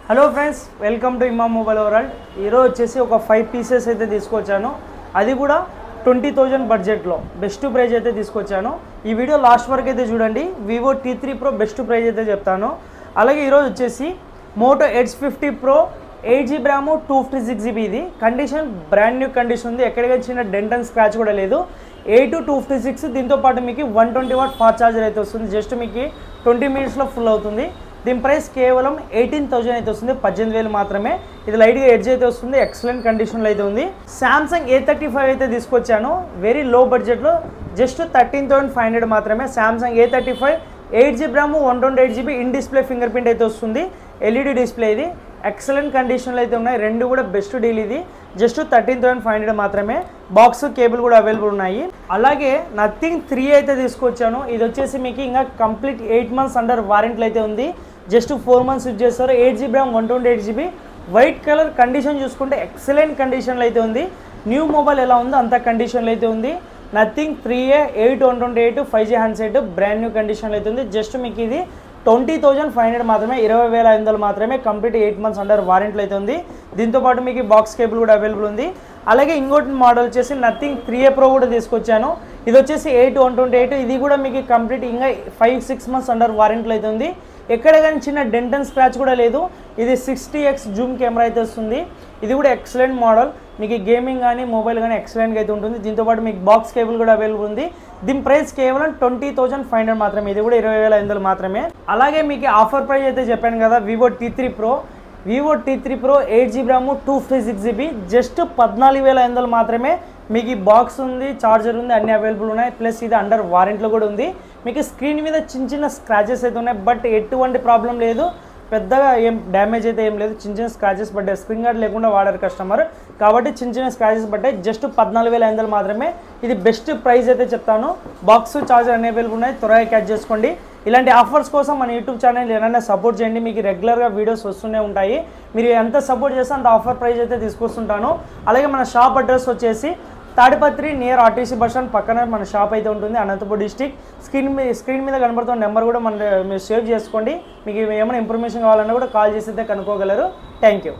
Hello friends, welcome to Imam mobile world. ఈరోజు వచ్చేసి ఒక 5 పీసెస్ అయితే తీసుకొచ్చాను. అది కూడా 20,000 బడ్జెట్లో బెస్ట్ ప్రైజ్ అయితే తీసుకొచ్చాను. ఈ వీడియో లాస్ట్ వరకు అయితే చూడండి. Vivo T3 Pro best praise అయితే చెప్తాను. అలాగే ఈరోజు వచ్చేసి Moto edge 50 Pro 8GB RAM 256GB. ఇది కండిషన్ బ్రాండ్ న్యూ కండిషన్ ఉంది. ఎక్కడికి చిన్న డెంట్ అండ్ స్క్రాచ్ కూడా లేదు. 8-256. దీంతో పాటు మీకు 120W ఫాస్ట్ ఛార్జర్ అయితే వస్తుంది. జస్ట్ మీకు 20 మినిట్స్లో ఫుల్ అవుతుంది. దీని ప్రైస్ కేవలం 18,000 అయితే వస్తుంది, 18,000 మాత్రమే. ఇది లైట్గా ఎడ్జ్ అయితే వస్తుంది, ఎక్సలెంట్ కండిషన్లో అయితే ఉంది. సామ్సంగ్ A35 అయితే తీసుకొచ్చాను, వెరీ లో బడ్జెట్లో, జస్ట్ 13,500 మాత్రమే. Samsung A35 8GB RAM 128GB in display finger print అయితే వస్తుంది. LED display. ఇది ఎక్సలెంట్ కండిషన్లో అయితే ఉన్నాయి. రెండు కూడా బెస్ట్ డీల్. ఇది జస్ట్ 13,500 మాత్రమే. బాక్స్ కేబుల్ కూడా అవైలబుల్ ఉన్నాయి. అలాగే నథింగ్ 3 అయితే తీసుకొచ్చాను. ఇది వచ్చేసి మీకు ఇంకా కంప్లీట్ 8 మంత్స్ అండర్ వారంటీలో అయితే ఉంది. జస్ట్ 4 మంత్స్ యూజ్ చేస్తారు. 8GB RAM 128GB white colour. Condition చూసుకుంటే ఎక్సలెంట్ కండిషన్లో అయితే ఉంది. న్యూ మొబైల్ ఎలా ఉందో అంత కండిషన్లో అయితే ఉంది. Nothing 3A 8/128 5G handset brand new కండిషన్లో అయితే ఉంది. జస్ట్ మీకు ఇది 20,500 మాత్రమే, 20,500 మాత్రమే. కంప్లీట్ 8 మంత్స్ అండర్ వారంటీలో అయితే ఉంది. దీంతోపాటు మీకు బాక్స్ కేబుల్ కూడా అవైలబుల్ ఉంది. అలాగే ఇంకోటి మోడల్ వచ్చేసి నథింగ్ 3A Pro కూడా తీసుకొచ్చాను. ఇది వచ్చేసి 8/128. ఇది కూడా మీకు కంప్లీట్ ఇంకా 5-6 మంత్స్ అండర్ వారంటీలో అయితే ఉంది. ఎక్కడ కానీ చిన్న డెంట్ అండ్ స్క్రాచ్ కూడా లేదు. ఇది 60x జూమ్ కెమెరా అయితే వస్తుంది. ఇది కూడా ఎక్సలెంట్ మోడల్. మీకు గేమింగ్ కానీ మొబైల్ కానీ ఎక్సలెంట్గా అయితే ఉంటుంది. దీంతోపాటు మీకు బాక్స్ కేబుల్ కూడా అవైలబుల్ ఉంది. దీని ప్రైస్ కేవలం 20,500 మాత్రమే. ఇది కూడా 20,500 మాత్రమే. అలాగే మీకు ఆఫర్ ప్రైస్ అయితే చెప్పాను కదా, Vivo T3 Pro 8GB RAM 256GB just 14,500 మాత్రమే. మీకు ఈ బాక్స్ ఉంది, ఛార్జర్ ఉంది, అన్ని అవైలబుల్ ఉన్నాయి. ప్లస్ ఇది అండర్ వారంటీలో కూడా ఉంది. మీకు స్క్రీన్ మీద చిన్న చిన్న స్క్రాచెస్ అయితే ఉన్నాయి, బట్ ఎటువంటి ప్రాబ్లం లేదు. పెద్దగా ఏం డ్యామేజ్ అయితే ఏం లేదు. చిన్న చిన్న స్క్రాచెస్ పడ్డాయి. స్క్రీన్ గార్డ్ లేకుండా వాడారు కస్టమర్, కాబట్టి చిన్న చిన్న స్క్రాచెస్ పడ్డాయి. జస్ట్ 14,500 మాత్రమే. ఇది బెస్ట్ ప్రైస్ అయితే చెప్తాను. బాక్స్ ఛార్జర్ అన్ని అవైలబుల్ ఉన్నాయి. త్వరగా క్యాచ్ చేసుకోండి. ఇలాంటి ఆఫర్స్ కోసం మన యూట్యూబ్ ఛానల్ ఏమైనా సపోర్ట్ చేయండి. మీకు రెగ్యులర్గా వీడియోస్ వస్తూనే ఉంటాయి. మీరు ఎంత సపోర్ట్ చేస్తే అంత ఆఫర్ ప్రైస్ అయితే తీసుకొస్తుంటాను. అలాగే మన షాప్ అడ్రస్ వచ్చేసి Tadipatri near RTC bus stand పక్కన మన షాప్ అయితే ఉంటుంది, అనంతపూర్ డిస్టిక్. స్క్రీన్ మీద కనబడుతున్న నెంబర్ కూడా మీరు సేవ్ చేసుకోండి. మీకు ఏమైనా ఇన్ఫర్మేషన్ కావాలన్నా కూడా కాల్ చేసి అయితే కనుక్కోగలరు. Thank you.